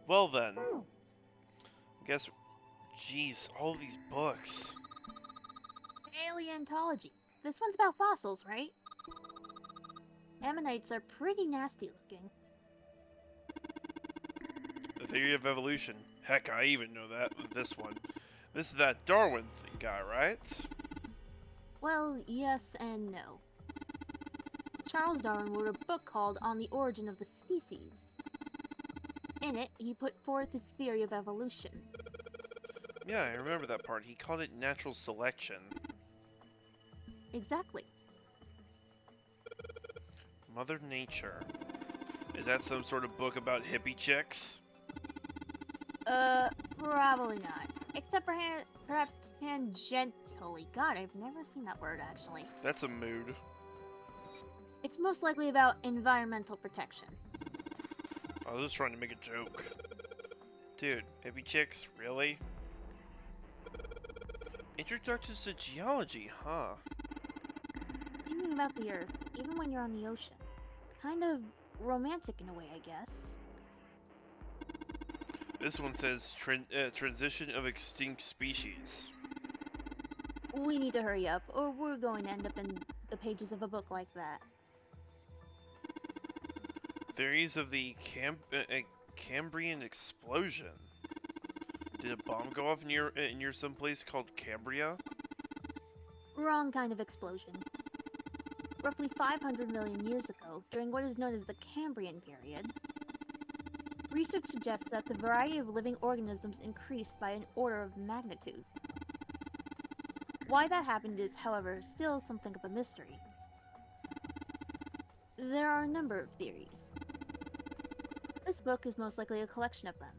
Well then, guess. Jeez, all these books. Paleontology. This one's about fossils, right? Ammonites are pretty nasty looking. The theory of evolution. Heck, I even know that with this one. This is that Darwin guy, right? Well, yes and no. Charles Darwin wrote a book called On the Origin of the Species. In it, he put forth his theory of evolution. Yeah, I remember that part. He called it natural selection. Exactly. Mother Nature. Is that some sort of book about hippie chicks? Probably not. Except perhaps tangentially. God, I've never seen that word actually. That's a mood. It's most likely about environmental protection. I was just trying to make a joke. Dude, hippie chicks? Really? Introductions to geology, huh? Thinking about the Earth, even when you're on the ocean. Kind of romantic in a way, I guess. This one says transition of extinct species. We need to hurry up, or we're going to end up in the pages of a book like that. Theories of the Cambrian explosion. Did a bomb go off near some place called Cambria? Wrong kind of explosion. Roughly 500 million years ago, during what is known as the Cambrian period, research suggests that the variety of living organisms increased by an order of magnitude. Why that happened is, however, still something of a mystery. There are a number of theories. This book is most likely a collection of them.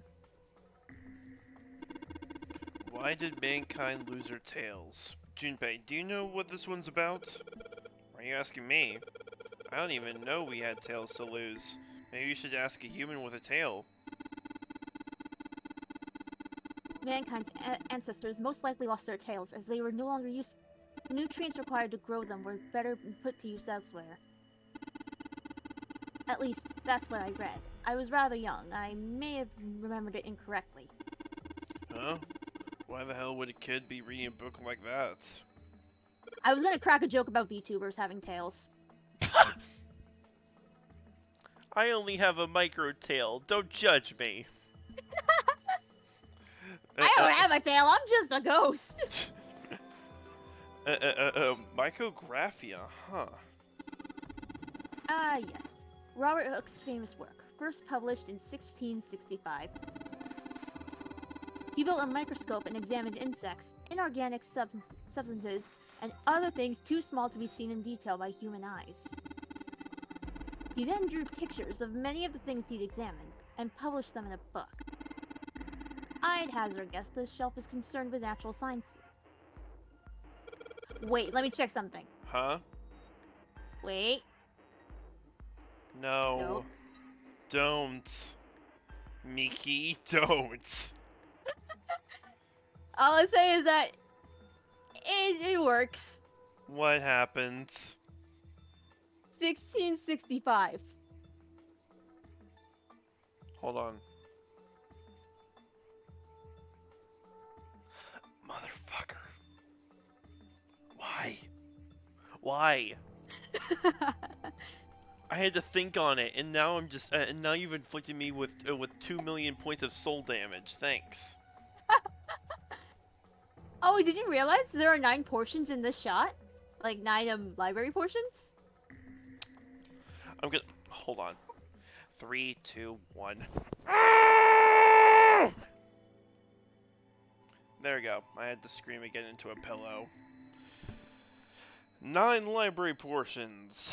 Why did mankind lose their tails? Junpei, do you know what this one's about? Why are you asking me? I don't even know we had tails to lose. Maybe you should ask a human with a tail. Mankind's ancestors most likely lost their tails as they were no longer useful. The nutrients required to grow them were better put to use elsewhere. At least, that's what I read. I was rather young. I may have remembered it incorrectly. Huh? Why the hell would a kid be reading a book like that? I was gonna crack a joke about VTubers having tails. I only have a micro tail. Don't judge me. I don't have a tail, I'm just a ghost! Mycographia, huh? Ah, yes. Robert Hooke's famous work, first published in 1665. He built a microscope and examined insects, inorganic substances, and other things too small to be seen in detail by human eyes. He then drew pictures of many of the things he'd examined, and published them in a book. I'd hazard a guess this shelf is concerned with natural sciences. Wait, let me check something. Huh? Wait. No. Nope. Don't. Myki, don't. All I say is that it works. What happened? 1665. Hold on. Motherfucker. Why? Why? I had to think on it, and now I'm just and now you've inflicted me with 2 million points of soul damage. Thanks. Oh, did you realize there are 9 portions in this shot? Like 9 library portions? I'm gonna hold on. 3, 2, 1. There we go. I had to scream again into a pillow. 9 library portions.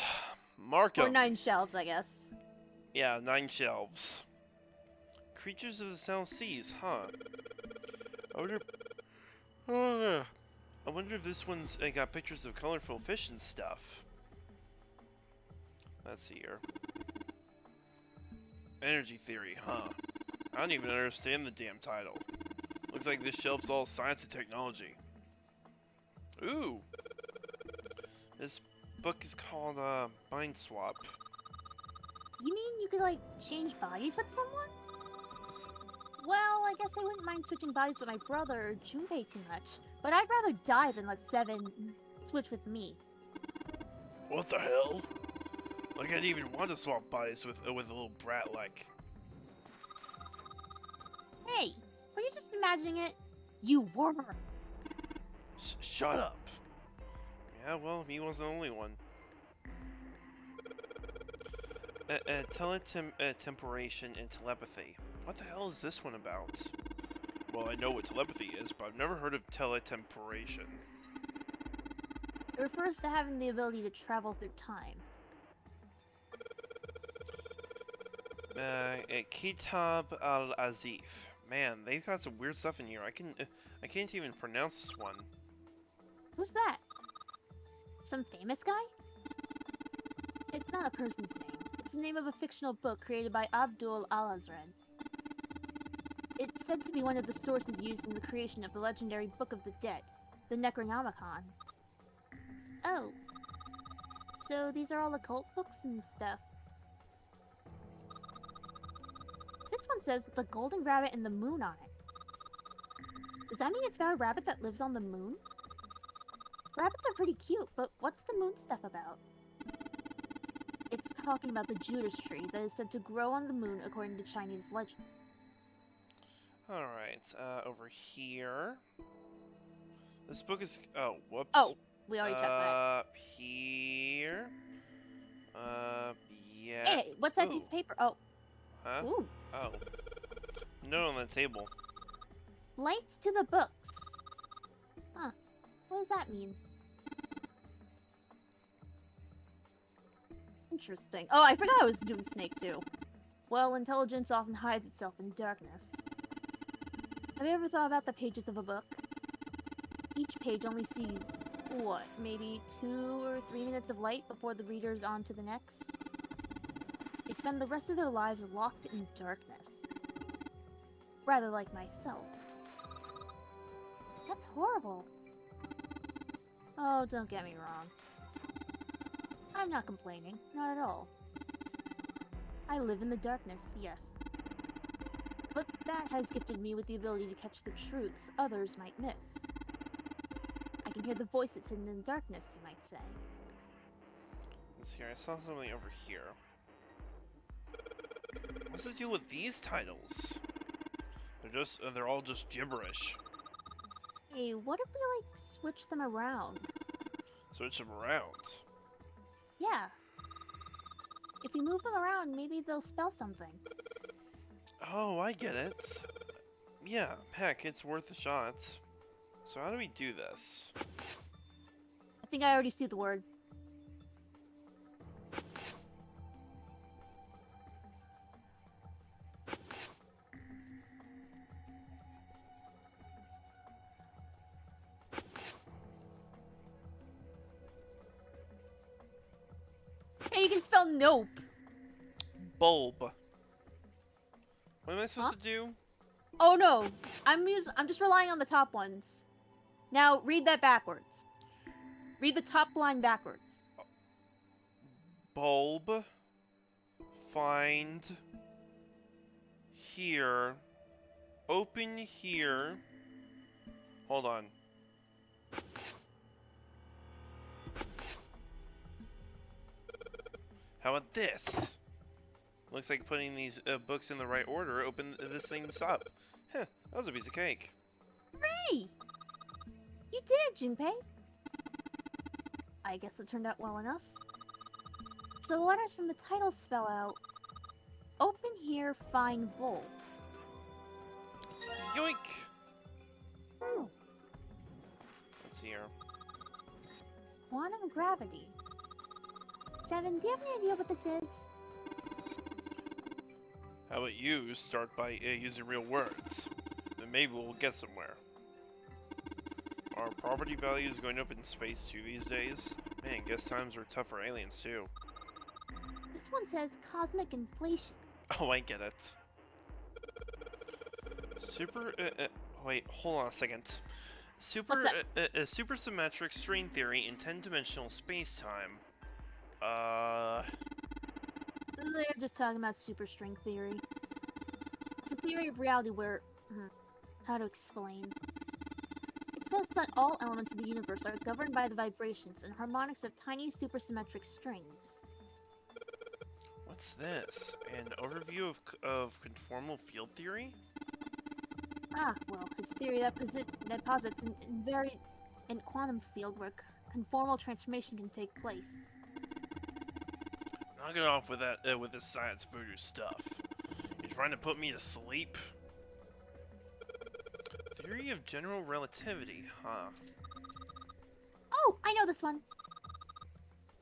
Mark 'em. Or 9 shelves, I guess. Yeah, 9 shelves. Creatures of the South Seas, huh? I wonder if this one's got pictures of colorful fish and stuff. Let's see here. Energy theory, huh? I don't even understand the damn title. Looks like this shelf's all science and technology. Ooh! This book is called Mind Swap. You mean you could, like, change bodies with someone? Well, I guess I wouldn't mind switching bodies with my brother or Junpei too much, but I'd rather die than let Seven switch with me. What the hell? Like I didn't even want to swap bodies with a little brat like. Hey, were you just imagining it? You were. Shut up. Yeah, well, he wasn't the only one. Teletemporation and telepathy. What the hell is this one about? Well, I know what telepathy is, but I've never heard of teletemporation. It refers to having the ability to travel through time. Kitab al-Azif. Man, they've got some weird stuff in here. I can't even pronounce this one. Who's that? Some famous guy? It's not a person's name. It's the name of a fictional book created by Abdul al-Azred. It's said to be one of the sources used in the creation of the legendary Book of the Dead, the Necronomicon. Oh. So these are all occult books and stuff. This one says the golden rabbit and the moon on it. Does that mean it's about a rabbit that lives on the moon? Rabbits are pretty cute, but what's the moon stuff about? It's talking about the Judas tree that is said to grow on the moon according to Chinese legend. Alright, over here. This book is... Oh, whoops. Oh, we already checked that. Here. Yeah. Hey, what's that piece of paper? Oh. Huh? Ooh. Oh. No, on the table. Lights to the books. Huh. What does that mean? Interesting. Oh, I forgot I was doing Snake too. Well, intelligence often hides itself in darkness. Have you ever thought about the pages of a book? Each page only sees, what, maybe 2 or 3 minutes of light before the reader is on to the next? They spend the rest of their lives locked in darkness. Rather like myself. That's horrible. Oh, don't get me wrong. I'm not complaining, not at all. I live in the darkness, yes. But that has gifted me with the ability to catch the truths others might miss. I can hear the voices hidden in the darkness, you might say. Let's see, I saw something over here. What's the deal with these titles? They're all just gibberish. Hey, what if we, like, switch them around? Switch them around. Yeah. If you move them around, maybe they'll spell something. Oh, I get it. Yeah, heck, it's worth a shot. So how do we do this? I think I already see the word. Hey, you can spell nope. Bulb. What am I supposed to do? Oh no, I'm just relying on the top ones. Now read that backwards. Read the top line backwards. Bulb. Find. Here. Open here. Hold on. How about this? Looks like putting these books in the right order open this thing up. Huh, that was a piece of cake. Hooray! You did it, Junpei. I guess it turned out well enough. So the letters from the title spell out, open here, find bowl. Yoink! Hmm. Let's see here. Quantum gravity. Seven, do you have any idea what this is? How about you start by using real words? Then maybe we'll get somewhere. Are property values going up in space too these days? Man, guess times are tough for aliens too. This one says cosmic inflation. Oh, I get it. Wait, hold on a second. Supersymmetric string theory in 10-dimensional space-time. They're just talking about superstring theory. It's a theory of reality where... how to explain? It says that all elements of the universe are governed by the vibrations and harmonics of tiny supersymmetric strings. What's this? An overview of conformal field theory? Ah, well, it's theory that posits an quantum field where conformal transformation can take place. Knock it off with that, with this science voodoo stuff. You're trying to put me to sleep? Theory of general relativity, huh? Oh, I know this one.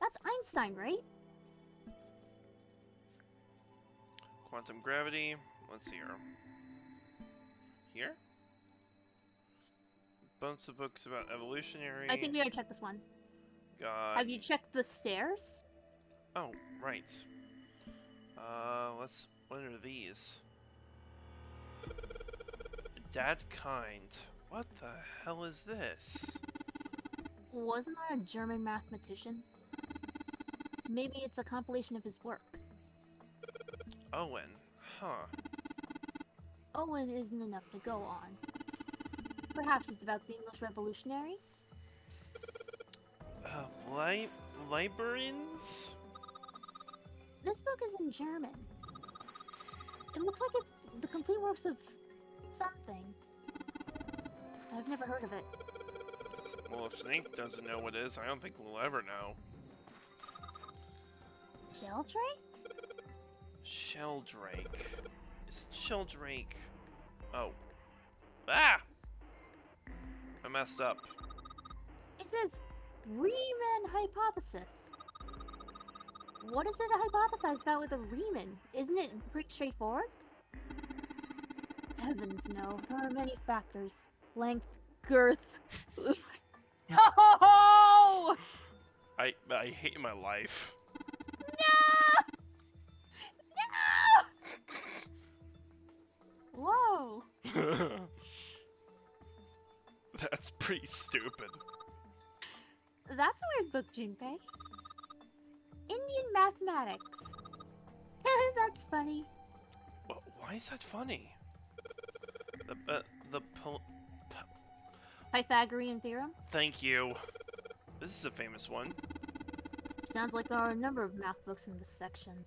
That's Einstein, right? Quantum gravity. Let's see here. Here? Bunch of books about evolutionary. I think we gotta check this one. God. Have you checked the stairs? Oh, right. What are these? Dad kind. What the hell is this? Wasn't that a German mathematician? Maybe it's a compilation of his work. Owen. Huh. Owen isn't enough to go on. Perhaps it's about the English Revolutionary? Librarians? This book is in German. It looks like it's the complete works of something. I've never heard of it. Well, if Snake doesn't know what it is, I don't think we'll ever know. Sheldrake? Sheldrake. Is it Sheldrake? Oh. Ah! I messed up. It says Riemann hypothesis. What is there to hypothesize about with a Riemann? Isn't it pretty straightforward? Heavens no, there are many factors. Length, girth. No! I hate my life. No! No! Whoa! That's pretty stupid. That's a weird book, Junpei. Indian mathematics. That's funny. Why is that funny? Pythagorean theorem? Thank you. This is a famous one. Sounds like there are a number of math books in this section.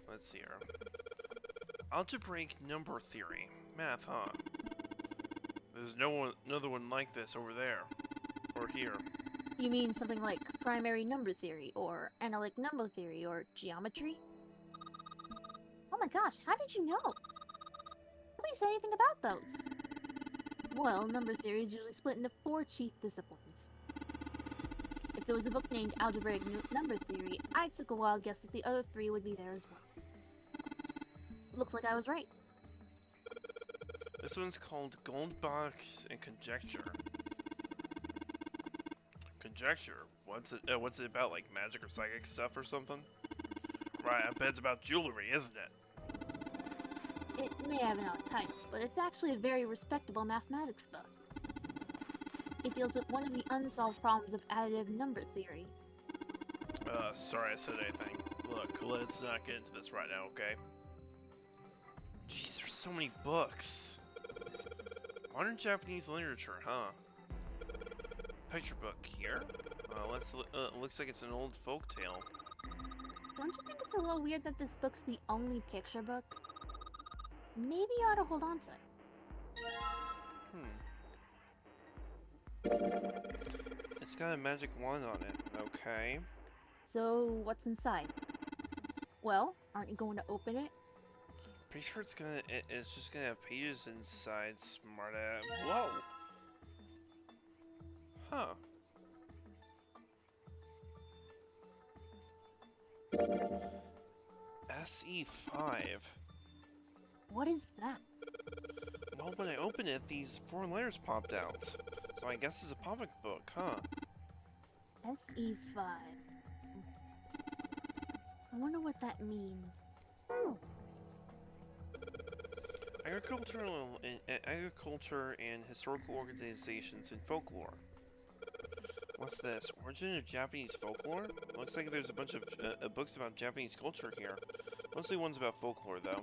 Let's see here. Algebraic number theory. Math, huh? There's another one like this over there. Or here. You mean something like primary number theory, or analytic number theory, or geometry? Oh my gosh, how did you know? Nobody said anything about those. Well, number theory is usually split into 4 chief disciplines. If there was a book named Algebraic Number Theory, I took a wild guess that the other 3 would be there as well. Looks like I was right. This one's called Goldbach and Conjecture. Conjecture? What's it about? Like magic or psychic stuff or something? Right, I bet it's about jewelry, isn't it? It may have an odd title, but it's actually a very respectable mathematics book. It deals with one of the unsolved problems of additive number theory. Sorry I said anything. Look, let's not get into this right now, okay? Jeez, there's so many books. Modern Japanese literature, huh? Picture book here. Looks like it's an old folktale. Don't you think it's a little weird that this book's the only picture book? Maybe you ought to hold on to it. It's got a magic wand on it, okay. So, what's inside? Well, aren't you going to open it? Pretty sure it's just gonna have pages inside, smartass. Whoa! Huh. SE5. What is that? Well, when I opened it, these 4 letters popped out. So I guess it's a comic book, huh? SE5. I wonder what that means. Agriculture and historical organizations in folklore. What's this? Origin of Japanese folklore? Looks like there's a bunch of books about Japanese culture here. Mostly ones about folklore, though.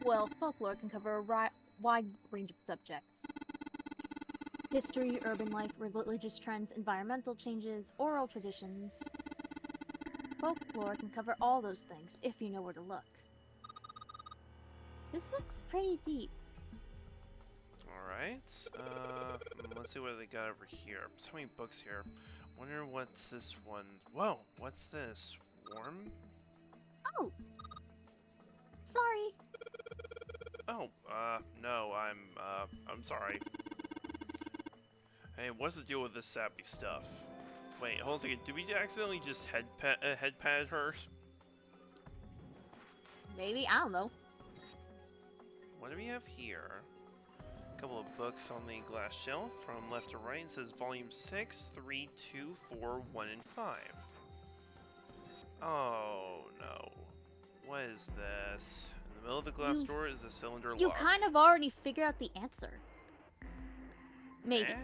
Well, folklore can cover a wide range of subjects. History, urban life, religious trends, environmental changes, oral traditions. Folklore can cover all those things, if you know where to look. This looks pretty deep. Alright, let's see what they got over here. So many books here. Wonder what's this one. Whoa, what's this? Warm? Oh! Sorry! Oh, no, I'm sorry. Hey, what's the deal with this sappy stuff? Wait, hold on a second, did we accidentally just head pat her? Maybe, I don't know. What do we have here? A couple of books on the glass shelf from left to right. It says volume 6, 3, 2, 4, 1, and 5. Oh no. What is this? In the middle of the glass door is a cylinder lock. You kind of already figured out the answer. Maybe. Eh?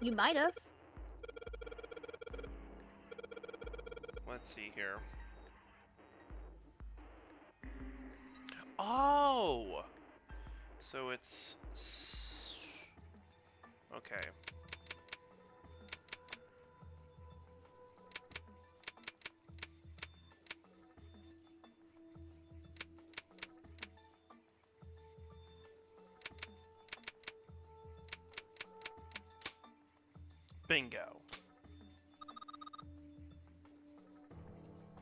You might have. Let's see here. Oh! So it's... Okay. Bingo.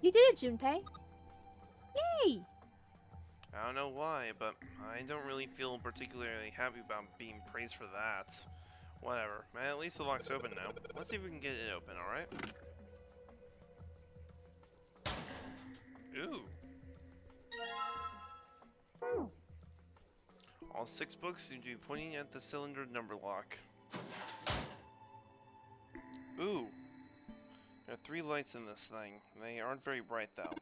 You did it, Junpei. Yay! I don't know why, but I don't really feel particularly happy about being praised for that. Whatever. At least the lock's open now. Let's see if we can get it open, alright? Ooh. All 6 books seem to be pointing at the cylinder number lock. Ooh. There are 3 lights in this thing. They aren't very bright, though.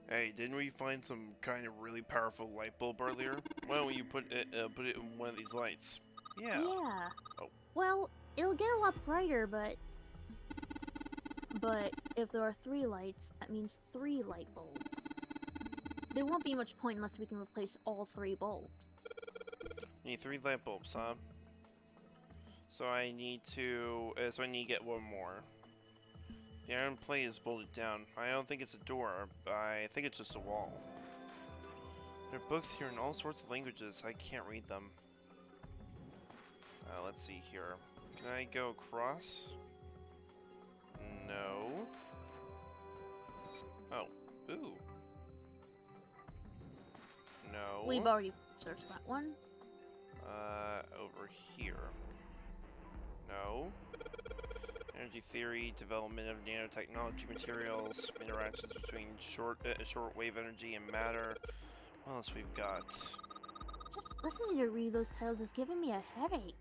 Hey, didn't we find some kind of really powerful light bulb earlier? Why don't you put it in one of these lights? Yeah. Yeah. Oh. Well, it'll get a lot brighter, but if there are 3 lights, that means 3 light bulbs. There won't be much point unless we can replace all 3 bulbs. Need 3 light bulbs, huh? So I need to get 1 more. The iron plate is bolted down. I don't think it's a door. I think it's just a wall. There are books here in all sorts of languages. I can't read them. Let's see here. Can I go across? No. Oh. Ooh. No. We've already searched that one. Over here. No. Energy theory, development of nanotechnology materials, interactions between shortwave energy and matter. What else we've got? Just listening to read those titles is giving me a headache.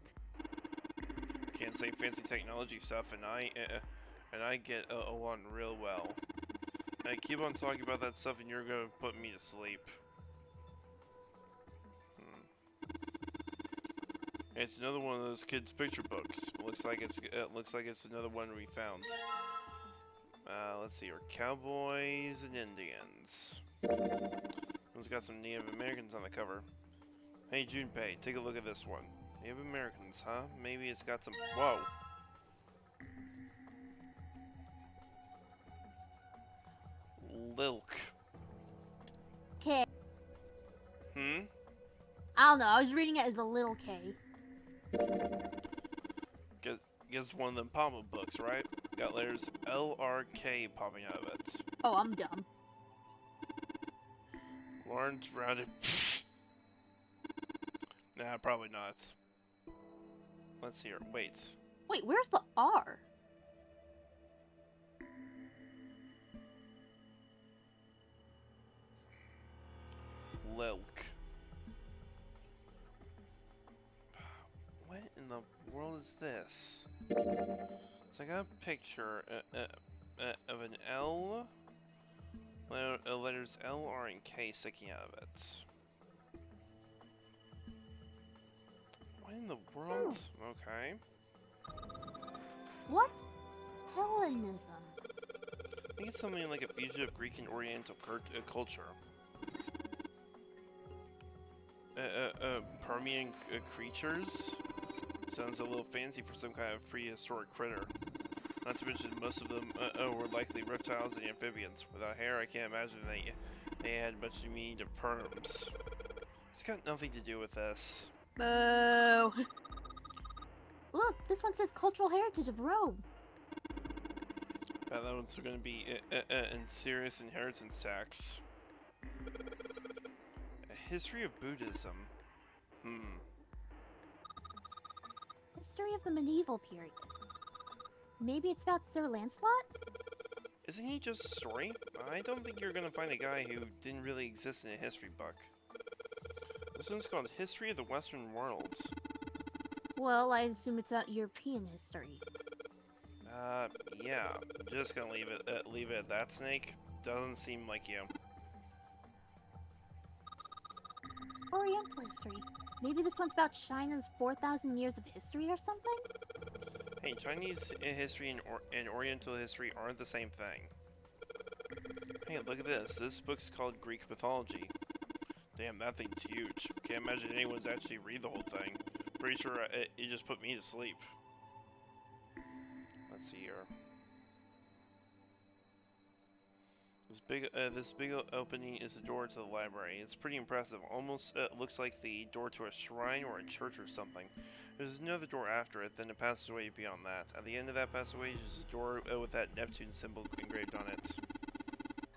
Can't say fancy technology stuff, and I get along real well. I keep on talking about that stuff, and you're gonna put me to sleep. It's another one of those kids' picture books. Looks like it's another one we found. Let's see here. Cowboys and Indians. One's got some Native Americans on the cover. Hey Junpei, take a look at this one. Native Americans, huh? Maybe it's got some. Whoa. Lilk. K. Hmm? I don't know. I was reading it as a little K. Guess one of them pop-up books, right? Got letters LRK popping out of it. Oh, I'm dumb. Large rounded. Nah, probably not. Let's see here. Wait. Wait, where's the R? Lilk. What in the world is this? So I got a picture of an L, letters L, R, and K sticking out of it. What in the world? Okay. What? Hellenism. I think something like a fusion of Greek and Oriental culture. Permian creatures? Sounds a little fancy for some kind of prehistoric critter. Not to mention, most of them were likely reptiles and amphibians. Without hair, I can't imagine they had much need of perms. It's got nothing to do with this. Boo! Look, this one says Cultural Heritage of Rome. That one's going to be in serious inheritance tax. A history of Buddhism. History of the medieval period. Maybe it's about Sir Lancelot? Isn't he just a story? I don't think you're gonna find a guy who didn't really exist in a history book. This one's called History of the Western World. Well, I assume it's about European history. Yeah. Just gonna leave it at that, Snake. Doesn't seem like you. Oriental history. Maybe this one's about China's 4,000 years of history or something? Hey, Chinese history and Oriental history aren't the same thing. Hey, look at this. This book's called Greek Mythology. Damn, that thing's huge. Can't imagine anyone's actually read the whole thing. Pretty sure it just put me to sleep. Let's see here. This big opening is the door to the library. It's pretty impressive. Almost looks like the door to a shrine or a church or something. There's another door after it, then a passageway beyond that. At the end of that passageway is a door with that Neptune symbol engraved on it.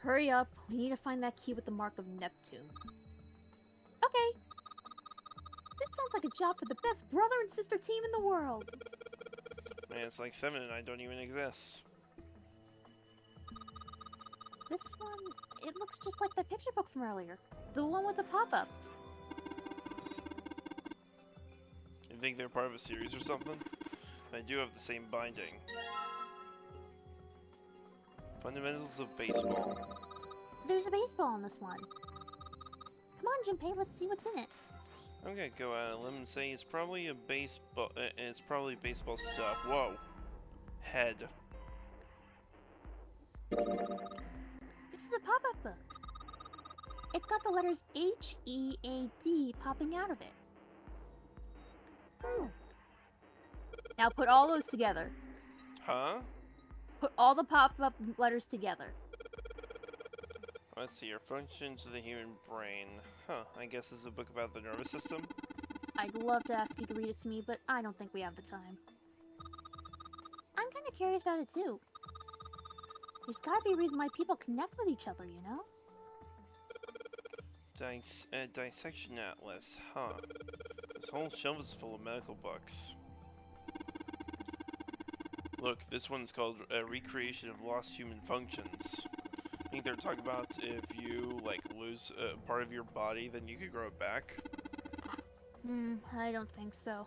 Hurry up. We need to find that key with the mark of Neptune. Okay. This sounds like a job for the best brother and sister team in the world. Man, it's like 7 and I don't even exist. This one, it looks just like that picture book from earlier. The one with the pop-ups. You think they're part of a series or something? I do have the same binding. Fundamentals of baseball. There's a baseball in this one. Come on, Junpei, let's see what's in it. I'm gonna go out on a limb and say it's probably a baseball. It's probably baseball stuff. Whoa, head. This is a pop-up book. It's got the letters H-E-A-D popping out of it. Now put all those together. Huh? Put all the pop-up letters together. Let's see here. Functions of the human brain. Huh, I guess this is a book about the nervous system? I'd love to ask you to read it to me, but I don't think we have the time. I'm kind of curious about it too. There's gotta be a reason why people connect with each other, you know? Dissection Atlas. Huh. This whole shelf is full of medical books. Look, this one's called Recreation of Lost Human Functions. I think they're talking about if you, like, lose part of your body, then you could grow it back. I don't think so.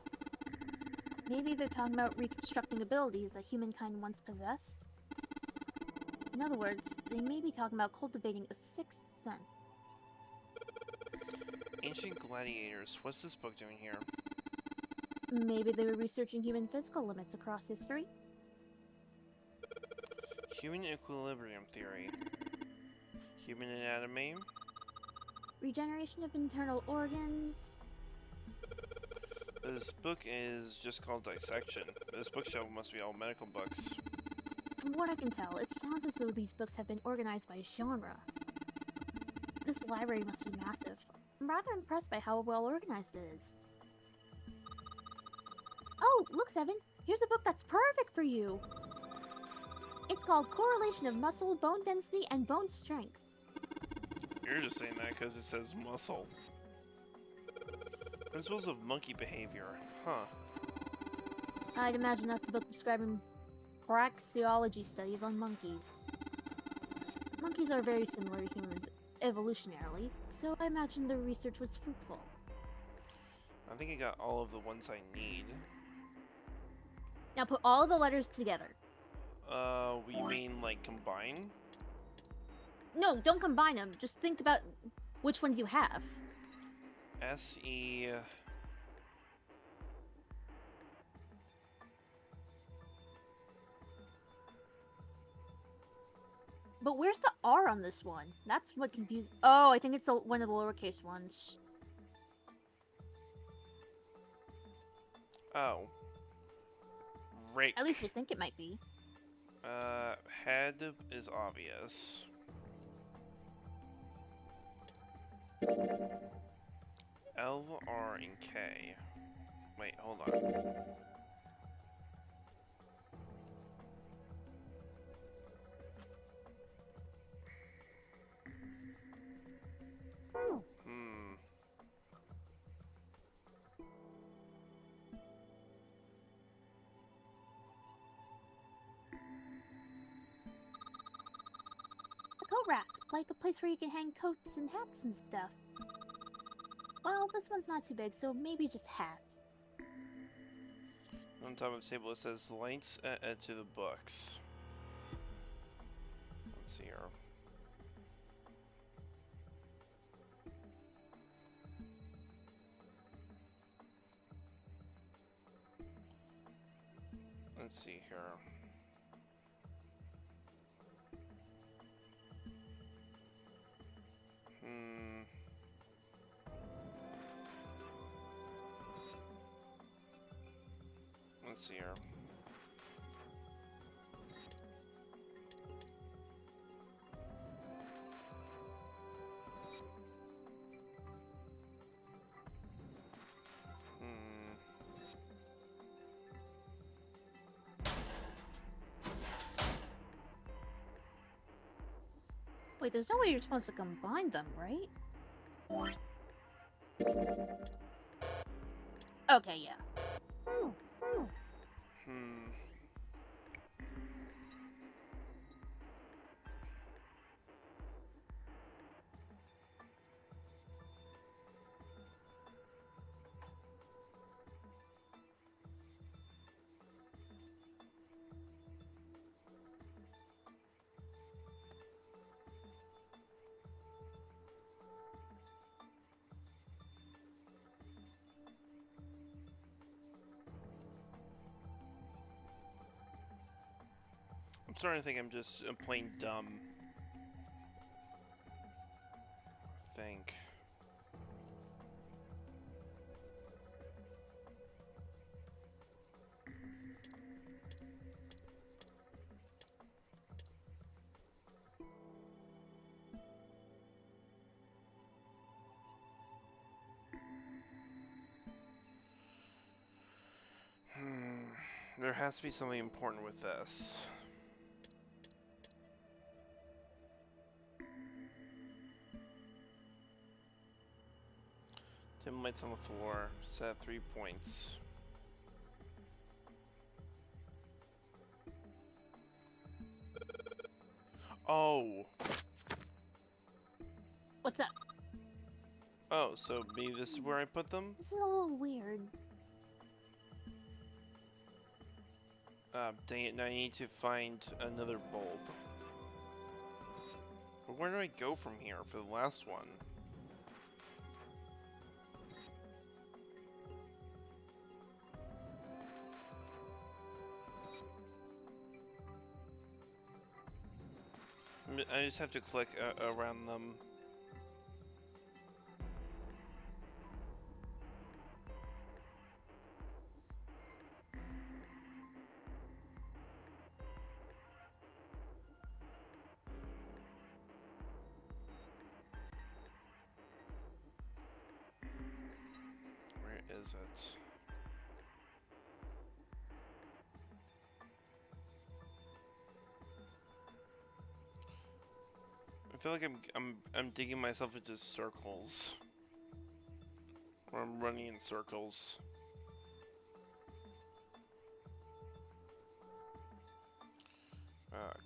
Maybe they're talking about reconstructing abilities that humankind once possessed? In other words, they may be talking about cultivating a sixth sense. Ancient Gladiators. What's this book doing here? Maybe they were researching human physical limits across history? Human Equilibrium Theory. Human Anatomy. Regeneration of internal organs. This book is just called Dissection. This bookshelf must be all medical books. From what I can tell, it sounds as though these books have been organized by genre. This library must be massive. I'm rather impressed by how well organized it is. Oh, look, Seven! Here's a book that's perfect for you! It's called Correlation of Muscle, Bone Density, and Bone Strength. You're just saying that because it says muscle. Principles of Monkey Behavior. Huh. I'd imagine that's a book describing praxeology studies on monkeys. Monkeys are very similar to humans evolutionarily, so I imagine the research was fruitful. I think I got all of the ones I need. Now put all the letters together. You mean like combine? No, don't combine them. Just think about which ones you have. S-E... But where's the R on this one? That's what confused. Oh, I think it's one of the lowercase ones. Oh. Rake. At least I think it might be. Head is obvious. L, R, and K. Wait, hold on. Hmm. A coat rack, like a place where you can hang coats and hats and stuff. Well, this one's not too big, so maybe just hats. On top of the table it says lights to the books. Let's see here. Let's see here. Let's see here. Wait, there's no way you're supposed to combine them, right? Okay, yeah. I'm starting to think I'm just plain dumb. I think. There has to be something important with this. Tim lights on the floor, set 3 points. Oh! What's up? Oh, so maybe this is where I put them? This is a little weird. Dang it, now I need to find another bulb. But where do I go from here for the last one? I just have to click around them. Where is it? I feel like I'm digging myself into circles. Or I'm running in circles.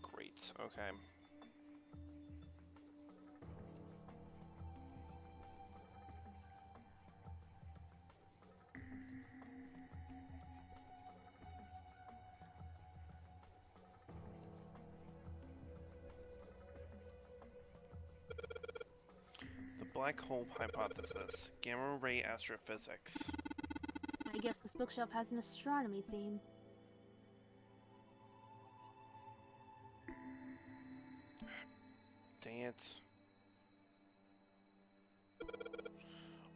Great. Okay. Black hole hypothesis. Gamma ray astrophysics. I guess this bookshelf has an astronomy theme. Dang it.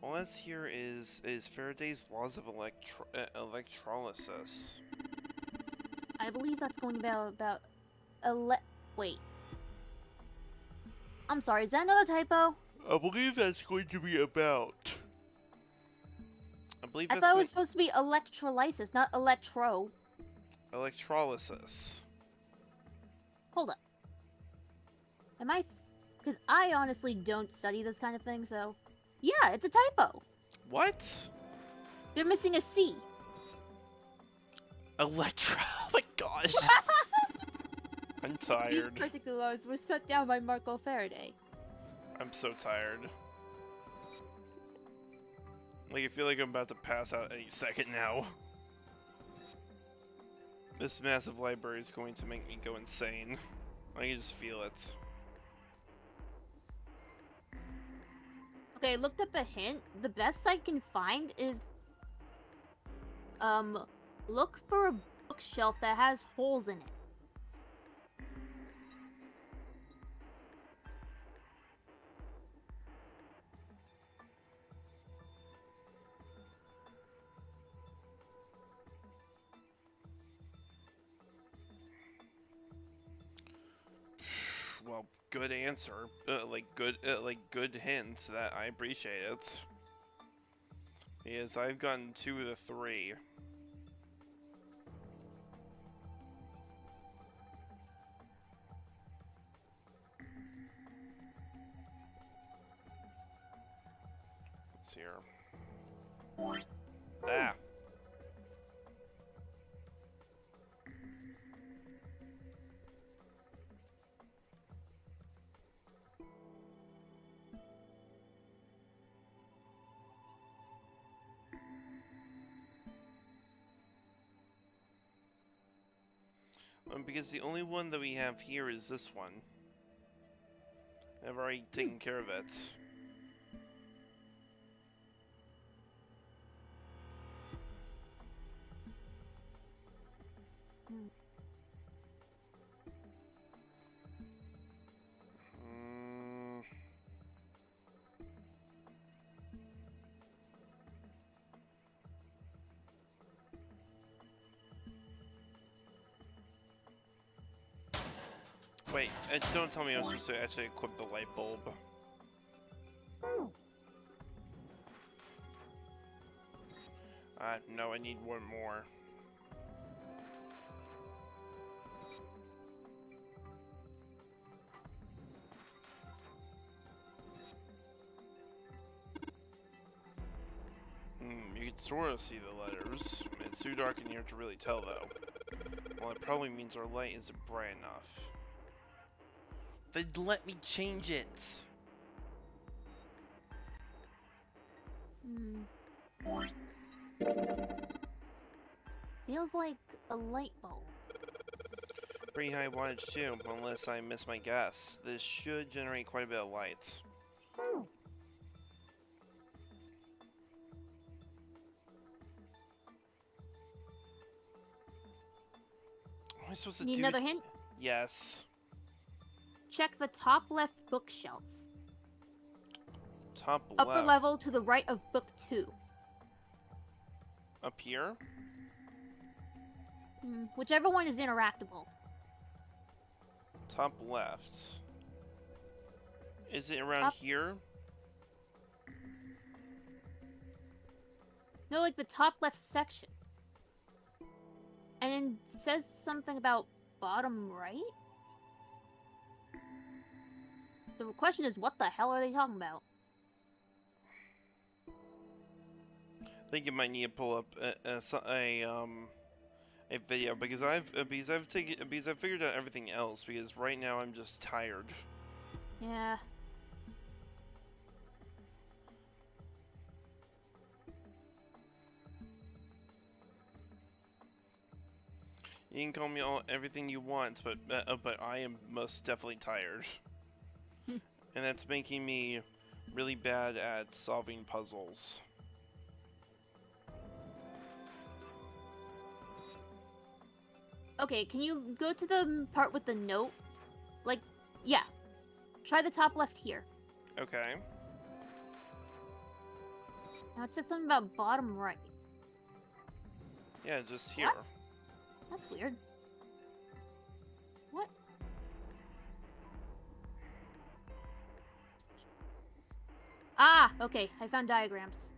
All that's here is Faraday's laws of electrolysis. I believe that's going about wait. I'm sorry, is that another typo? I believe that's going to be about. I thought it was supposed to be electrolysis, not electro. Electrolysis. Hold up. Am I? Because I honestly don't study this kind of thing, so yeah, it's a typo. What? They're missing a C. Electro. Oh my gosh. I'm tired. These particular laws were set down by Marco Faraday. I'm so tired. Like, I feel like I'm about to pass out any second now. This massive library is going to make me go insane. I can just feel it. Okay, I looked up a hint. The best I can find is look for a bookshelf that has holes in it. Well, good answer. Good hints. That I appreciate it. Yes, I've gotten 2 of the 3. Let's see here. Ah. Because the only one that we have here is this one. I've already taken care of it. Wait, don't tell me I'm supposed to actually equip the light bulb. No, I need one more. You can sort of see the letters. It's too dark in here to really tell, though. Well, it probably means our light isn't bright enough. Then let me change it! Feels like a light bulb. Pretty high wattage too, unless I miss my guess. This should generate quite a bit of light. Am I supposed to Need do another hint? Yes. Check the top left bookshelf. Top Upper left. level to the right of book 2. Up here? Whichever one is interactable. Top left. Is it around here? No, like the top left section. And then it says something about bottom right? The question is, what the hell are they talking about? I think you might need to pull up a video because I've figured out everything else because right now I'm just tired. Yeah. You can call me everything you want, but I am most definitely tired. And that's making me really bad at solving puzzles. Okay, can you go to the part with the note? Like, yeah. Try the top left here. Okay. Now it says something about bottom right. Yeah, just here. What? That's weird. What? Ah, okay. I found diagrams.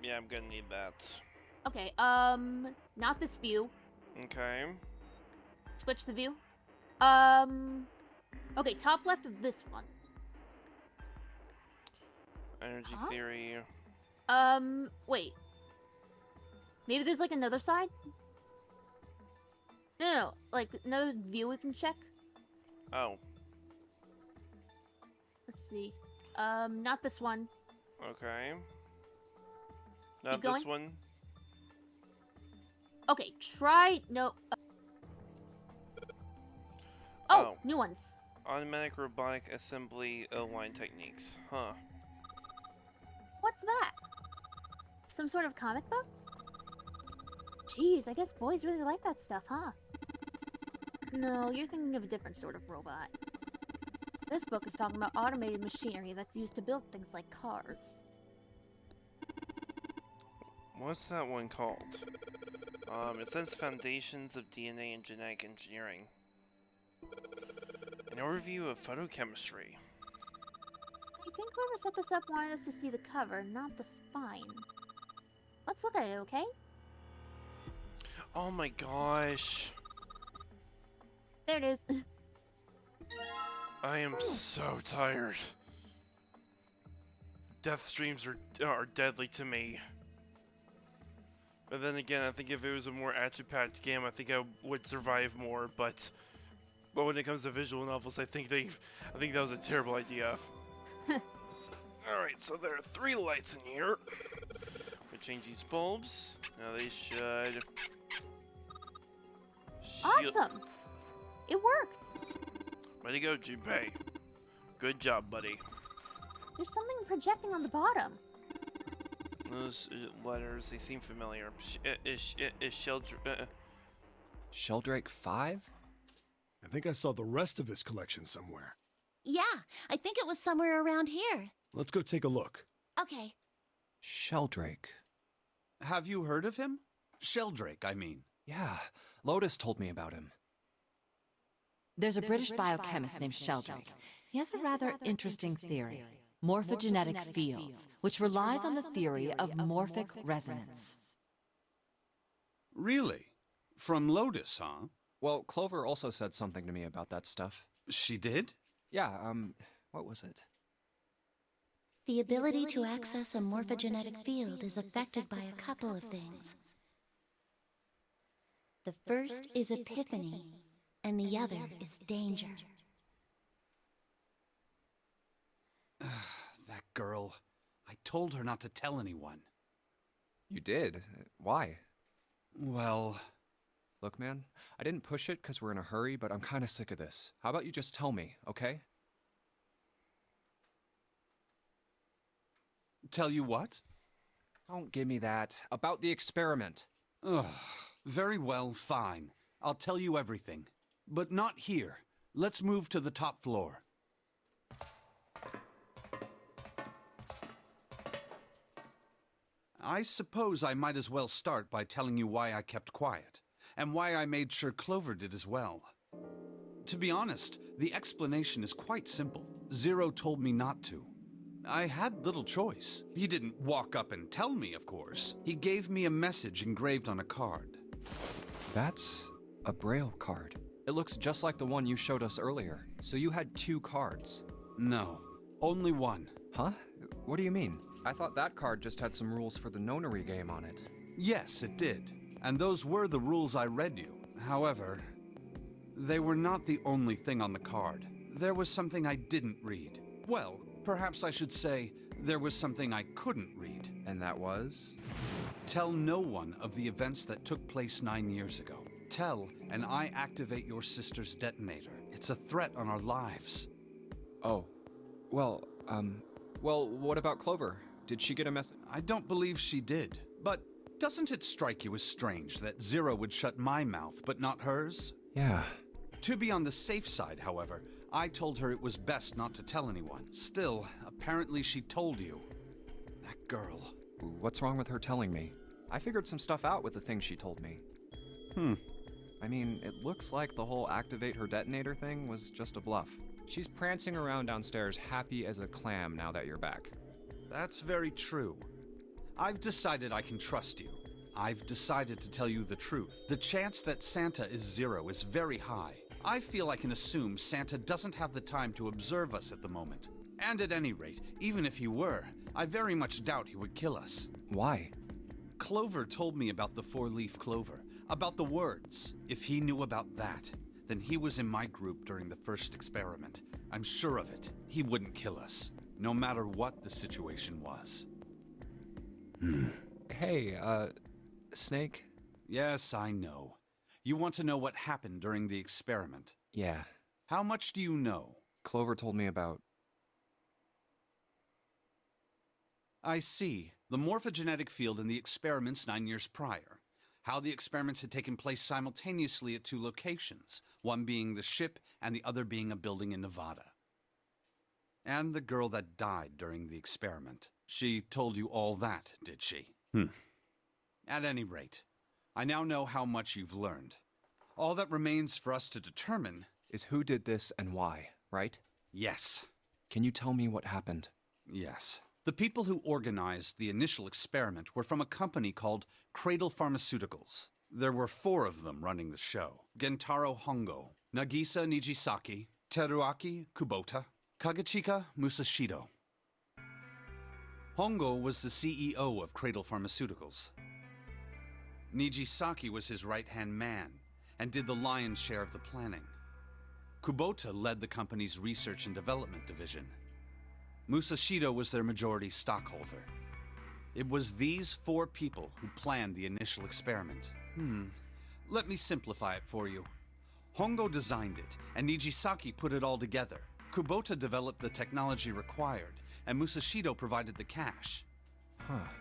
Yeah, I'm gonna need that. Okay, not this view. Okay. Switch the view. Okay, top left of this one. Energy Huh? theory. Wait. Maybe there's like another side? No, like another view we can check. Oh, Let's see. Not this one. okay. Not going. this one. Okay, try no. Oh, new ones. Automatic robotic assembly line techniques. Huh. What's that? Some sort of comic book? Jeez, I guess boys really like that stuff, huh? No, you're thinking of a different sort of robot. This book is talking about automated machinery that's used to build things like cars. What's that one called? It says Foundations of DNA and Genetic Engineering. An overview of photochemistry. I think whoever set this up wanted us to see the cover, not the spine. Let's look at it, okay? Oh my gosh. There it is. I am so tired. Death streams are deadly to me. But then again, I think if it was a more action-packed game, I think I would survive more. But when it comes to visual novels, I think that was a terrible idea. All right, so there are 3 lights in here. We change these bulbs. Now they should. Awesome! It worked! Way to go, Junpei. Good job, buddy. There's something projecting on the bottom. Those letters, they seem familiar. Is Sheldrake 5? I think I saw the rest of this collection somewhere. Yeah, I think it was somewhere around here. Let's go take a look. Okay. Sheldrake. Have you heard of him? Sheldrake, I mean. Yeah, Lotus told me about him. There's a British biochemist named Sheldrake. He has a rather interesting theory. Morphogenetic fields, which relies on the theory of morphic resonance. Really? From Lotus, huh? Well, Clover also said something to me about that stuff. She did? Yeah, what was it? The ability to access a morphogenetic field is affected by a couple of things. The first is epiphany, and the other is danger. That girl. I told her not to tell anyone. You did? Why? Well... Look, man, I didn't push it because we're in a hurry, but I'm kind of sick of this. How about you just tell me, okay? Tell you what? Don't give me that. About the experiment. Ugh. Very well, fine. I'll tell you everything. But not here. Let's move to the top floor. I suppose I might as well start by telling you why I kept quiet, and why I made sure Clover did as well. To be honest, the explanation is quite simple. Zero told me not to. I had little choice. He didn't walk up and tell me, of course. He gave me a message engraved on a card. That's a Braille card. It looks just like the one you showed us earlier. So you had 2 cards. No, only one. Huh? What do you mean? I thought that card just had some rules for the nonary game on it. Yes, it did. And those were the rules I read you. However, they were not the only thing on the card. There was something I didn't read. Well, perhaps I should say, there was something I couldn't read. And that was? Tell no one of the events that took place 9 years ago. Tell, and I activate your sister's detonator. It's a threat on our lives. Oh. Well, what about Clover? Did she get a message? I don't believe she did. But doesn't it strike you as strange that Zero would shut my mouth, but not hers? Yeah. To be on the safe side, however, I told her it was best not to tell anyone. Still, apparently she told you. That girl. What's wrong with her telling me? I figured some stuff out with the things she told me. I mean, it looks like the whole activate her detonator thing was just a bluff. She's prancing around downstairs happy as a clam now that you're back. That's very true. I've decided I can trust you. I've decided to tell you the truth. The chance that Santa is zero is very high. I feel I can assume Santa doesn't have the time to observe us at the moment. And at any rate, even if he were, I very much doubt he would kill us. Why? Clover told me about the four-leaf clover, about the words. If he knew about that, then he was in my group during the first experiment. I'm sure of it. He wouldn't kill us, no matter what the situation was. Hey, Snake? Yes, I know. You want to know what happened during the experiment. Yeah. How much do you know? Clover told me about... I see. The morphogenetic field in the experiments 9 years prior. How the experiments had taken place simultaneously at 2 locations, one being the ship and the other being a building in Nevada. And the girl that died during the experiment. She told you all that, did she? At any rate, I now know how much you've learned. All that remains for us to determine is who did this and why, right? Yes. Can you tell me what happened? Yes. The people who organized the initial experiment were from a company called Cradle Pharmaceuticals. There were 4 of them running the show. Gentaro Hongo, Nagisa Nijisaki, Teruaki Kubota, Kagechika Musashido. Hongo was the CEO of Cradle Pharmaceuticals. Nijisaki was his right-hand man and did the lion's share of the planning. Kubota led the company's research and development division. Musashido was their majority stockholder. It was these 4 people who planned the initial experiment. Let me simplify it for you. Hongo designed it, and Nijisaki put it all together. Kubota developed the technology required, and Musashido provided the cash.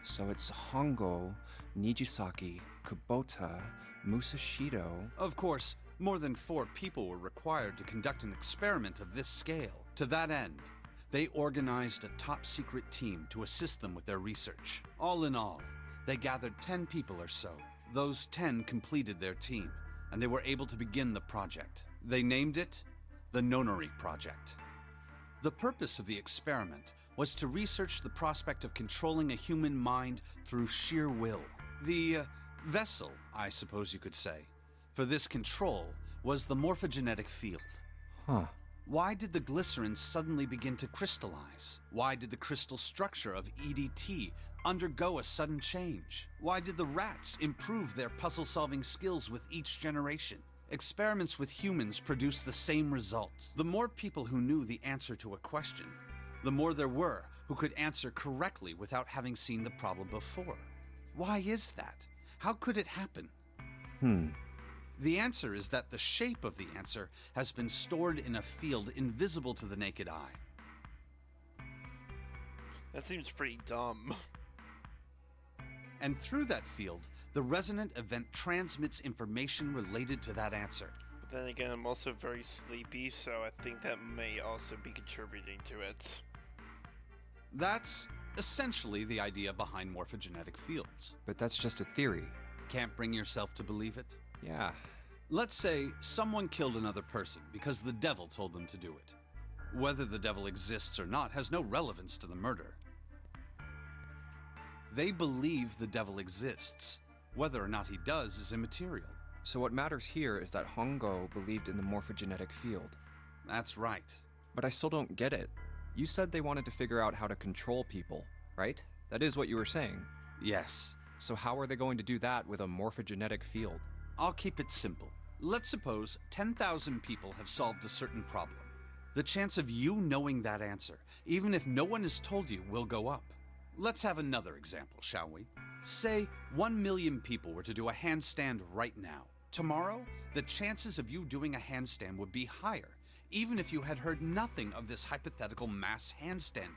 So it's Hongo, Nijisaki, Kubota, Musashido... Of course, more than 4 people were required to conduct an experiment of this scale. To that end, they organized a top-secret team to assist them with their research. All in all, they gathered 10 people or so. Those 10 completed their team, and they were able to begin the project. They named it the Nonary Project. The purpose of the experiment was to research the prospect of controlling a human mind through sheer will. The vessel, I suppose you could say, for this control was the morphogenetic field. Why did the glycerin suddenly begin to crystallize? Why did the crystal structure of EDT undergo a sudden change? Why did the rats improve their puzzle-solving skills with each generation? Experiments with humans produced the same results. The more people who knew the answer to a question, the more there were who could answer correctly without having seen the problem before. Why is that? How could it happen? The answer is that the shape of the answer has been stored in a field invisible to the naked eye. That seems pretty dumb. And through that field, the resonant event transmits information related to that answer. But then again, I'm also very sleepy, so I think that may also be contributing to it. That's essentially the idea behind morphogenetic fields. But that's just a theory. Can't bring yourself to believe it? Yeah. Let's say someone killed another person because the devil told them to do it. Whether the devil exists or not has no relevance to the murder. They believe the devil exists. Whether or not he does is immaterial. So what matters here is that Hongo believed in the morphogenetic field. That's right. But I still don't get it. You said they wanted to figure out how to control people, right? That is what you were saying. Yes. So how are they going to do that with a morphogenetic field? I'll keep it simple. Let's suppose 10,000 people have solved a certain problem. The chance of you knowing that answer, even if no one has told you, will go up. Let's have another example, shall we? Say 1 million people were to do a handstand right now. Tomorrow, the chances of you doing a handstand would be higher, even if you had heard nothing of this hypothetical mass handstanding.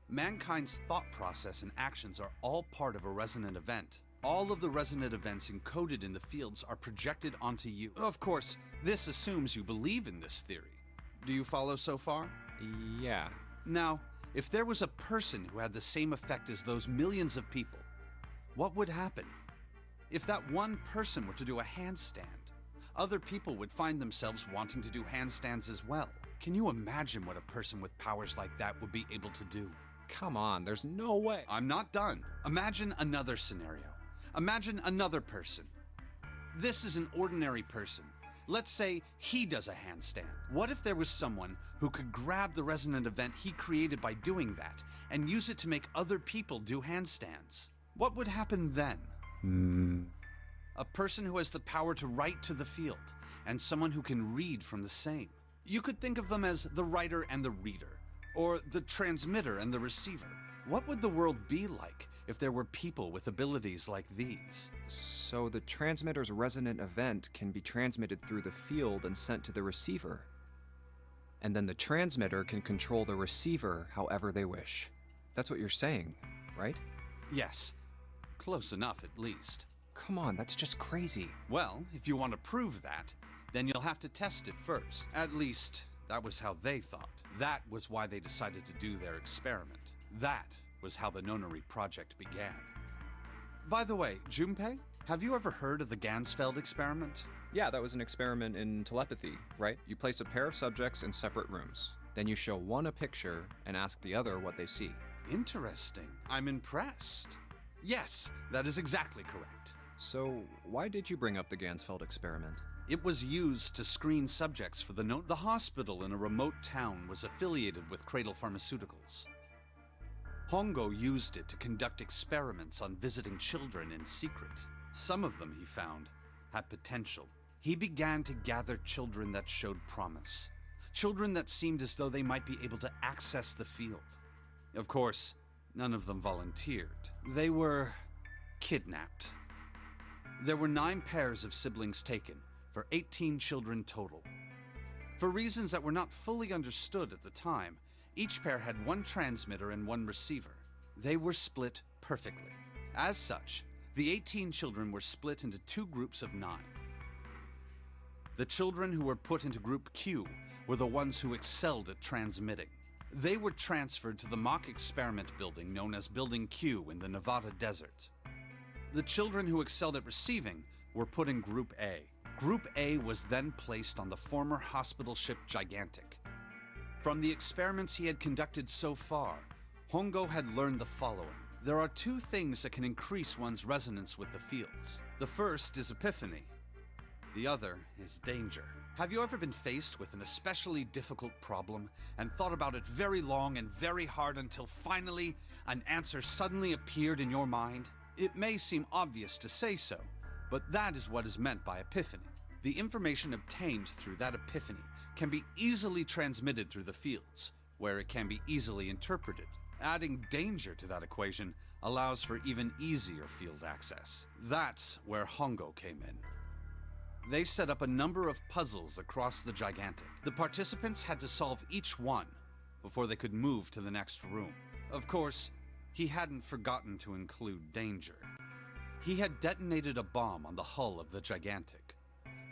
Mankind's thought process and actions are all part of a resonant event. All of the resonant events encoded in the fields are projected onto you. Of course, this assumes you believe in this theory. Do you follow so far? Yeah. Now, if there was a person who had the same effect as those millions of people, what would happen? If that one person were to do a handstand, other people would find themselves wanting to do handstands as well. Can you imagine what a person with powers like that would be able to do? Come on, there's no way. I'm not done. Imagine another scenario. Imagine another person. This is an ordinary person. Let's say he does a handstand. What if there was someone who could grab the resonant event he created by doing that and use it to make other people do handstands? What would happen then? A person who has the power to write to the field, and someone who can read from the same. You could think of them as the writer and the reader, or the transmitter and the receiver. What would the world be like if there were people with abilities like these? So the transmitter's resonant event can be transmitted through the field and sent to the receiver. And then the transmitter can control the receiver however they wish. That's what you're saying, right? Yes. Close enough, at least. Come on, that's just crazy. Well, if you want to prove that, then you'll have to test it first. At least, that was how they thought. That was why they decided to do their experiment. That was how the Nonary project began. By the way, Junpei, have you ever heard of the Gansfeld experiment? Yeah, that was an experiment in telepathy, right? You place a pair of subjects in separate rooms. Then you show one a picture and ask the other what they see. Interesting. I'm impressed. Yes, that is exactly correct. So, why did you bring up the Gansfeld experiment? It was used to screen subjects for the hospital in a remote town was affiliated with Cradle Pharmaceuticals. Hongo used it to conduct experiments on visiting children in secret. Some of them, he found, had potential. He began to gather children that showed promise. Children that seemed as though they might be able to access the field. Of course, none of them volunteered. They were kidnapped. There were 9 pairs of siblings taken, for 18 children total. For reasons that were not fully understood at the time, each pair had one transmitter and one receiver. They were split perfectly. As such, the 18 children were split into 2 groups of 9. The children who were put into Group Q were the ones who excelled at transmitting. They were transferred to the mock experiment building known as Building Q in the Nevada desert. The children who excelled at receiving were put in Group A. Group A was then placed on the former hospital ship Gigantic. From the experiments he had conducted so far, Hongo had learned the following. There are 2 things that can increase one's resonance with the fields. The first is epiphany. The other is danger. Have you ever been faced with an especially difficult problem and thought about it very long and very hard until finally an answer suddenly appeared in your mind? It may seem obvious to say so, but that is what is meant by epiphany. The information obtained through that epiphany can be easily transmitted through the fields, where it can be easily interpreted. Adding danger to that equation allows for even easier field access. That's where Hongo came in. They set up a number of puzzles across the Gigantic. The participants had to solve each one before they could move to the next room. Of course, he hadn't forgotten to include danger. He had detonated a bomb on the hull of the Gigantic.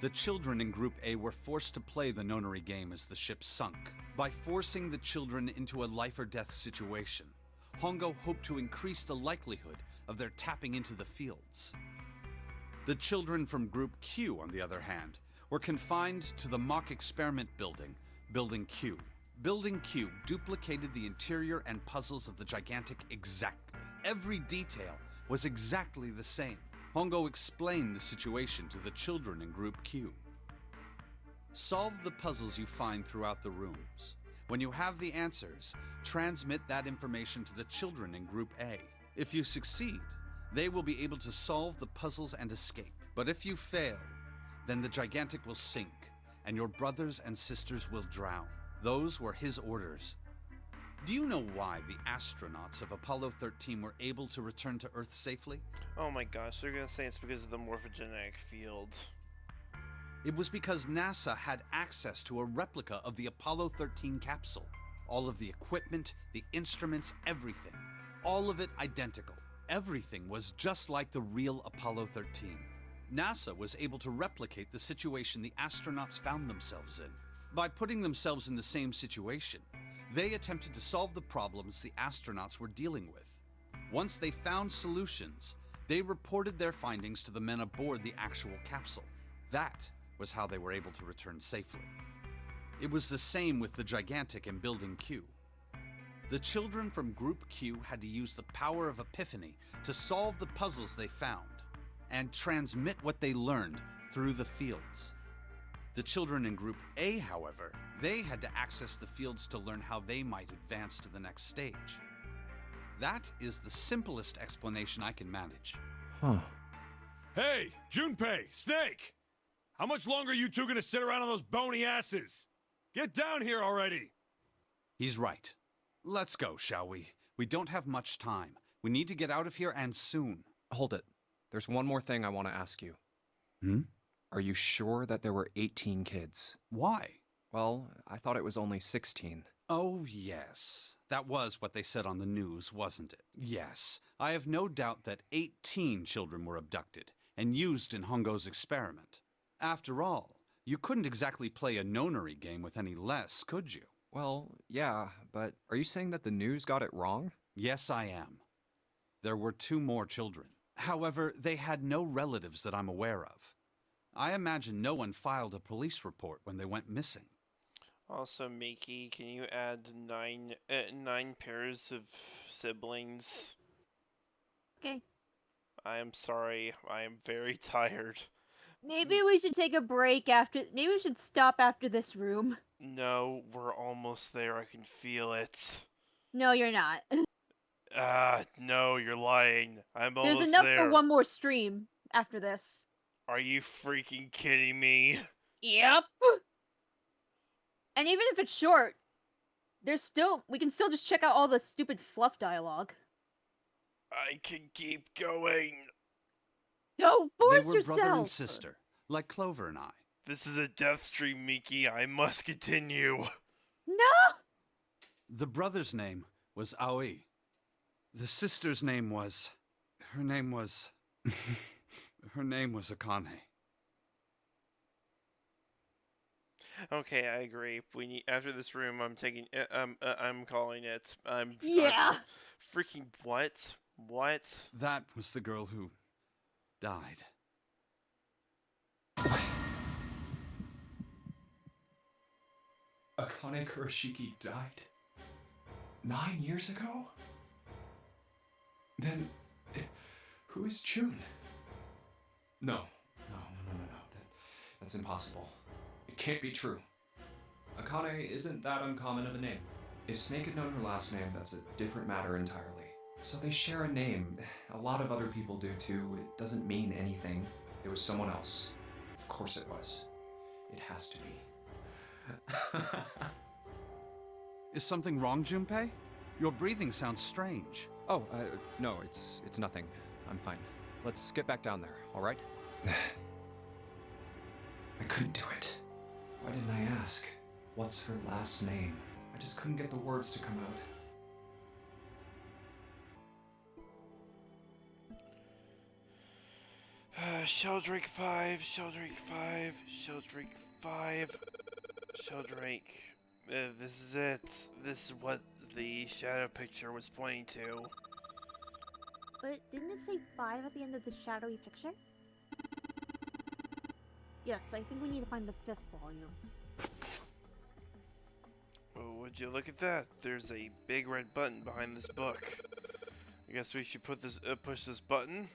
The children in Group A were forced to play the Nonary game as the ship sunk. By forcing the children into a life-or-death situation, Hongo hoped to increase the likelihood of their tapping into the fields. The children from Group Q, on the other hand, were confined to the mock experiment building, Building Q. Building Q duplicated the interior and puzzles of the Gigantic exactly. Every detail was exactly the same. Hongo explained the situation to the children in Group Q. Solve the puzzles you find throughout the rooms. When you have the answers, transmit that information to the children in Group A. If you succeed, they will be able to solve the puzzles and escape. But if you fail, then the Gigantic will sink, and your brothers and sisters will drown. Those were his orders. Do you know why the astronauts of Apollo 13 were able to return to Earth safely? Oh my gosh, they're gonna say it's because of the morphogenetic field. It was because NASA had access to a replica of the Apollo 13 capsule. All of the equipment, the instruments, everything. All of it identical. Everything was just like the real Apollo 13. NASA was able to replicate the situation the astronauts found themselves in. By putting themselves in the same situation, they attempted to solve the problems the astronauts were dealing with. Once they found solutions, they reported their findings to the men aboard the actual capsule. That was how they were able to return safely. It was the same with the gigantic in Building Q. The children from Group Q had to use the power of epiphany to solve the puzzles they found and transmit what they learned through the fields. The children in Group A, however, they had to access the fields to learn how they might advance to the next stage. That is the simplest explanation I can manage. Huh. Hey, Junpei, Snake! How much longer are you two gonna sit around on those bony asses? Get down here already! He's right. Let's go, shall we? We don't have much time. We need to get out of here, and soon. Hold it. There's one more thing I want to ask you. Hmm? Are you sure that there were 18 kids? Why? Well, I thought it was only 16. Oh, yes. That was what they said on the news, wasn't it? Yes. I have no doubt that 18 children were abducted and used in Hongo's experiment. After all, you couldn't exactly play a nonary game with any less, could you? Well, yeah, but are you saying that the news got it wrong? Yes, I am. There were 2 more children. However, they had no relatives that I'm aware of. I imagine no one filed a police report when they went missing. Also, Myki, can you add 9 pairs of siblings? Okay. I am sorry. I am very tired. Maybe we should take a break after. Maybe we should stop after this room. No, we're almost there. I can feel it. No, you're not. No, you're lying. I'm almost There's enough there. for one more stream after this. Are you freaking kidding me? Yep. And even if it's short, we can still just check out all the stupid fluff dialogue. I can keep going. Don't force They were yourself. brother and sister, like Clover and I. This is a death stream, Myki. I must continue. No. The brother's name was Aoi. The sister's name was... Her name was Akane. Okay, I agree. We need after this room. I'm taking. I'm calling it. Yeah. Freaking what? What? That was the girl who died. Akane Kurashiki died 9 years ago? Then, who is June? No. That's impossible. It can't be true. Akane isn't that uncommon of a name. If Snake had known her last name, that's a different matter entirely. So they share a name. A lot of other people do too. It doesn't mean anything. It was someone else. Of course it was. It has to be. Is something wrong, Junpei? Your breathing sounds strange. Oh, no, it's nothing. I'm fine. Let's get back down there, all right? I couldn't do it. Why didn't I ask? What's her last name? I just couldn't get the words to come out. Sheldrake 5, Sheldrake 5, Sheldrake 5, Sheldrake. This is it. This is what the shadow picture was pointing to. But didn't it say 5 at the end of the shadowy picture? Yes, I think we need to find the 5th volume. Oh, would you look at that? There's a big red button behind this book. I guess we should put this push this button.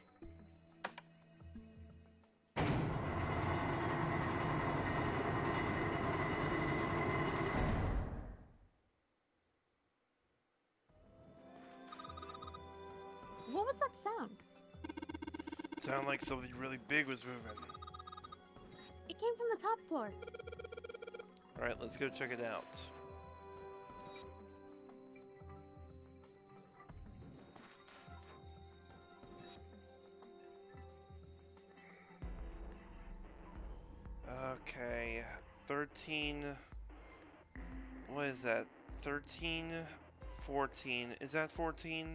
What was that sound? Sound like something really big was moving. It came from the top floor. Alright, let's go check it out. Okay, 13... What is that? 13... 14. Is that 14?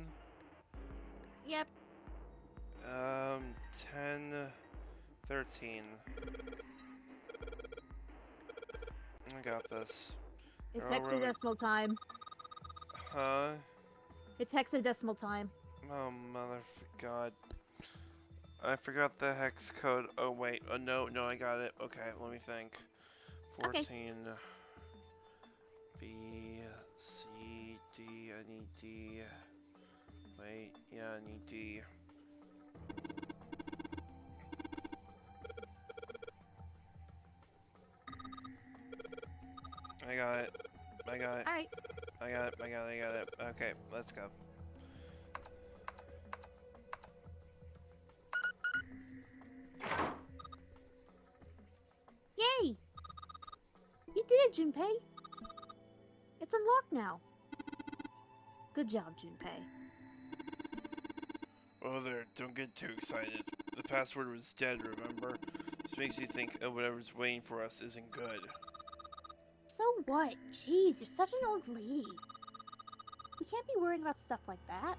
Yep. 10... 13. I got this. It's Oh, really? hexadecimal time. Huh? It's hexadecimal time. Oh, mother God. I forgot the hex code. Oh, wait. Oh, no, I got it. Okay, let me think. 14. Okay. B, C, D. I need D. Wait, yeah, I need D. I got it. Alright. I got it. Okay, let's go. Yay! You did it, Junpei! It's unlocked now. Good job, Junpei. Oh there, don't get too excited. The password was dead, remember? This makes you think whatever's waiting for us isn't good. So what? Jeez, you're such an old lady. We can't be worrying about stuff like that.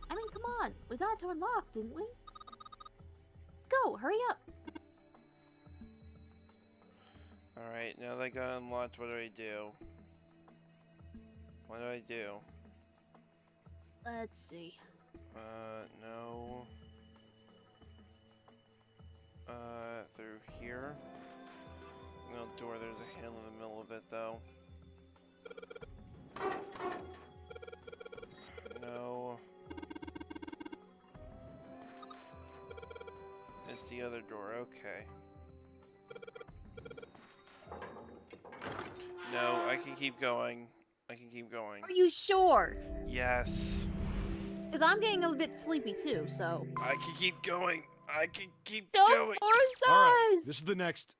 I mean, come on. We got it to unlock, didn't we? Let's go, hurry up. Alright, now that I got unlocked, what do I do? What do I do? Let's see. No. Through here. No door, there's a handle in the middle of it, though. No. It's the other door, okay. No, I can keep going. I can keep going. Are you sure? Yes. Because I'm getting a bit sleepy too, so. I can keep going. I can keep Don't going. force All right, us! this is the next